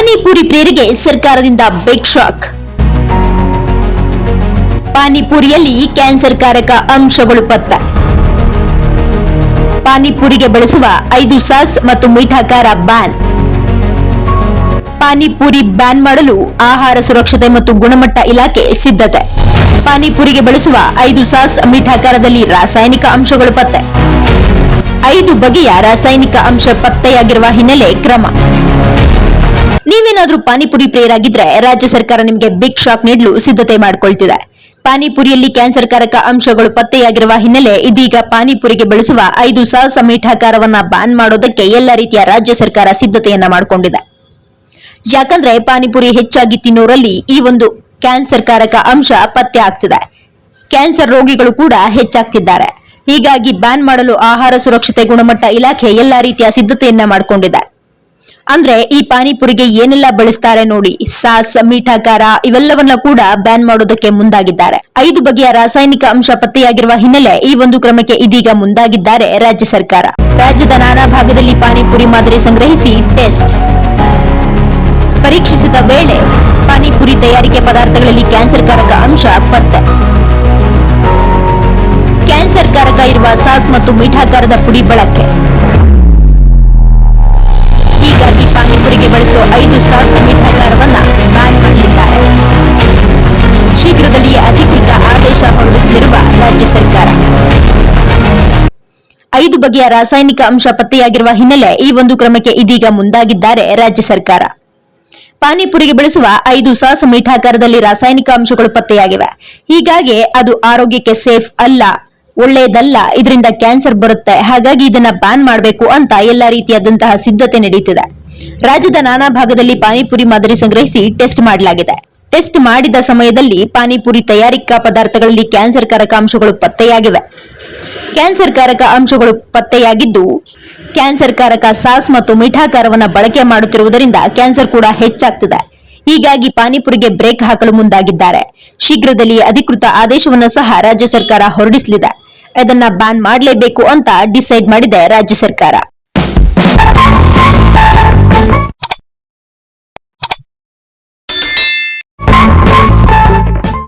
ಪಾನಿಪುರಿ ಪ್ರಿಯರಿಗೆ ಸರ್ಕಾರದಿಂದ big shock. ಪಾನಿಪುರಿಯಲ್ಲಿ cancer ಕಾರಕ ಅಂಶಗಳು ಪತ್ತೆ. ಪಾನಿಪುರಿಗೆ ಬಳಸುವ 5 ಸಾಸ್ ಮತ್ತು ಮೀಠಾ ಖಾರ ಬ್ಯಾನ್. ಪಾನಿಪುರಿ ಬ್ಯಾನ್ ಮಾಡಲು ಆಹಾರ ಸುರಕ್ಷತೆ ಮತ್ತು ಗುಣಮಟ್ಟ ಇಲಾಖೆ ಸಿದ್ಧತೆ. ಪಾನಿಪುರಿಗೆ ಬಳಸುವ 5 ಸಾಸ್ ಮೀಠಾ ಖಾರದಲ್ಲಿ ರಾಸಾಯನಿಕ ಅಂಶಗಳು ಪತ್ತೆ. 5 ಬಗೆಯ ರಾಸಾಯನಿಕ ಅಂಶ ಪತ್ತೆಯಾಗಿರುವ ಹಿನ್ನೆಲೆ ಕ್ರಮ. ನೀವೇನಾದ್ರೂ ಪಾನಿಪುರಿ ಪ್ರಿಯರಾಗಿದ್ರೆ ರಾಜ್ಯ ಸರ್ಕಾರ ನಿಮಗೆ ಬಿಗ್ ಶಾಕ್ ನೀಡಲು ಸಿದ್ಧತೆ ಮಾಡಿಕೊಳ್ತಿದೆ. ಪಾನಿಪುರಿಯಲ್ಲಿ ಕ್ಯಾನ್ಸರ್ ಕಾರಕ ಅಂಶಗಳು ಪತ್ತೆಯಾಗಿರುವ ಹಿನ್ನೆಲೆ ಇದೀಗ ಪಾನಿಪುರಿಗೆ ಬಳಸುವ 5 ಸಾಸ್ ಮೀಠಾ ಖಾರವನ್ನ ಬ್ಯಾನ್ ಮಾಡೋದಕ್ಕೆ ಎಲ್ಲ ರೀತಿಯ ರಾಜ್ಯ ಸರ್ಕಾರ ಸಿದ್ಧತೆಯನ್ನ ಮಾಡಿಕೊಂಡಿದೆ. ಯಾಕಂದ್ರೆ ಪಾನಿಪುರಿ ಹೆಚ್ಚಾಗಿ ತಿನ್ನೋರಲ್ಲಿ ಈ ಒಂದು ಕ್ಯಾನ್ಸರ್ ಕಾರಕ ಅಂಶ ಪತ್ತೆ ಆಗ್ತಿದೆ. ಕ್ಯಾನ್ಸರ್ ರೋಗಿಗಳು ಕೂಡ ಹೆಚ್ಚಾಗ್ತಿದ್ದಾರೆ. ಹೀಗಾಗಿ ಬ್ಯಾನ್ ಮಾಡಲು ಆಹಾರ ಸುರಕ್ಷತೆ ಗುಣಮಟ್ಟ ಇಲಾಖೆ ಎಲ್ಲಾ ರೀತಿಯ ಸಿದ್ಧತೆಯನ್ನ ಮಾಡಿಕೊಂಡಿದೆ. ಅಂದ್ರೆ ಈ ಪಾನಿಪುರಿಗೆ ಏನೆಲ್ಲ ಬಳಸ್ತಾರೆ ನೋಡಿ, ಸಾಸ್, ಮೀಠಾ ಖಾರ ಇವೆಲ್ಲವನ್ನ ಕೂಡ ಬ್ಯಾನ್ ಮಾಡೋದಕ್ಕೆ ಮುಂದಾಗಿದ್ದಾರೆ. 5 ಬಗೆಯ ರಾಸಾಯನಿಕ ಅಂಶ ಪತ್ತೆಯಾಗಿರುವ ಹಿನ್ನೆಲೆ ಈ ಒಂದು ಕ್ರಮಕ್ಕೆ ಇದೀಗ ಮುಂದಾಗಿದ್ದಾರೆ ರಾಜ್ಯ ಸರ್ಕಾರ. ರಾಜ್ಯದ ನಾನಾ ಭಾಗದಲ್ಲಿ ಪಾನಿಪುರಿ ಮಾದರಿ ಸಂಗ್ರಹಿಸಿ ಟೆಸ್ಟ್ ಪರೀಕ್ಷಿಸಿದ ವೇಳೆ ಪಾನಿಪುರಿ ತಯಾರಿಕೆ ಪದಾರ್ಥಗಳಲ್ಲಿ ಕ್ಯಾನ್ಸರ್ ಕಾರಕ ಅಂಶ ಪತ್ತೆ. ಕ್ಯಾನ್ಸರ್ ಕಾರಕ ಇರುವ ಸಾಸ್ ಮತ್ತು ಮೀಠಾ ಖಾರದ ಪುಡಿ ಬಳಕೆ. ಹೀಗಾಗಿ ಪಾನಿಪುರಿಗೆ ಬಳಸುವ 5 ಸಾಸ್ ಮೀಠಾ ಖಾರವನ್ನ ಬ್ಯಾನ್ ಮಾಡಲಿದ್ದಾರೆ. ಶೀಘ್ರದಲ್ಲಿಯೇ ಅಧಿಕೃತ ಆದೇಶ ಹೊರಡಿಸಲಿರುವ ರಾಜ್ಯ ಸರ್ಕಾರ. 5 ಬಗೆಯ ರಾಸಾಯನಿಕ ಅಂಶ ಪತ್ತೆಯಾಗಿರುವ ಹಿನ್ನೆಲೆ ಈ ಒಂದು ಕ್ರಮಕ್ಕೆ ಇದೀಗ ಮುಂದಾಗಿದ್ದಾರೆ ರಾಜ್ಯ ಸರ್ಕಾರ. ಪಾನಿಪುರಿಗೆ ಬಳಸುವ 5 ಸಾಸ್ ಮೀಠಾ ಖಾರದಲ್ಲಿ ರಾಸಾಯನಿಕ ಅಂಶಗಳು ಪತ್ತೆಯಾಗಿವೆ. ಹೀಗಾಗಿ ಅದು ಆರೋಗ್ಯಕ್ಕೆ ಸೇಫ್ ಅಲ್ಲ, ಒಳ್ಳೆಯದಲ್ಲ, ಇದರಿಂದ ಕ್ಯಾನ್ಸರ್ ಬರುತ್ತೆ. ಹಾಗಾಗಿ ಇದನ್ನ ಬ್ಯಾನ್ ಮಾಡಬೇಕು ಅಂತ ಎಲ್ಲ ರೀತಿಯಾದಂತಹ ಸಿದ್ಧತೆ ನಡೀತಿದೆ. ರಾಜ್ಯದ ನಾನಾ ಭಾಗದಲ್ಲಿ ಪಾನಿಪುರಿ ಮಾದರಿ ಸಂಗ್ರಹಿಸಿ ಟೆಸ್ಟ್ ಮಾಡಲಾಗಿದೆ. ಟೆಸ್ಟ್ ಮಾಡಿದ ಸಮಯದಲ್ಲಿ ಪಾನಿಪುರಿ ತಯಾರಿಕಾ ಪದಾರ್ಥಗಳಲ್ಲಿ ಕ್ಯಾನ್ಸರ್ ಕಾರಕ ಅಂಶಗಳು ಪತ್ತೆಯಾಗಿವೆ. ಕ್ಯಾನ್ಸರ್ ಕಾರಕ ಅಂಶಗಳು ಪತ್ತೆಯಾಗಿದ್ದು ಕ್ಯಾನ್ಸರ್ ಕಾರಕ ಸಾಸ್ ಮತ್ತು ಮೀಠಾ ಖಾರವನ್ನ ಬಳಕೆ ಮಾಡುತ್ತಿರುವುದರಿಂದ ಕ್ಯಾನ್ಸರ್ ಕೂಡ ಹೆಚ್ಚಾಗ್ತಿದೆ. ಹೀಗಾಗಿ ಪಾನಿಪುರಿಗೆ ಬ್ರೇಕ್ ಹಾಕಲು ಮುಂದಾಗಿದ್ದಾರೆ. ಶೀಘ್ರದಲ್ಲಿ ಅಧಿಕೃತ ಆದೇಶವನ್ನು ಸಹ ರಾಜ್ಯ ಸರ್ಕಾರ ಹೊರಡಿಸಲಿದೆ. ಇದನ್ನ ಬ್ಯಾನ್ ಮಾಡಲೇಬೇಕು ಅಂತ ಡಿಸೈಡ್ ಮಾಡಿದೆ ರಾಜ್ಯ ಸರ್ಕಾರ.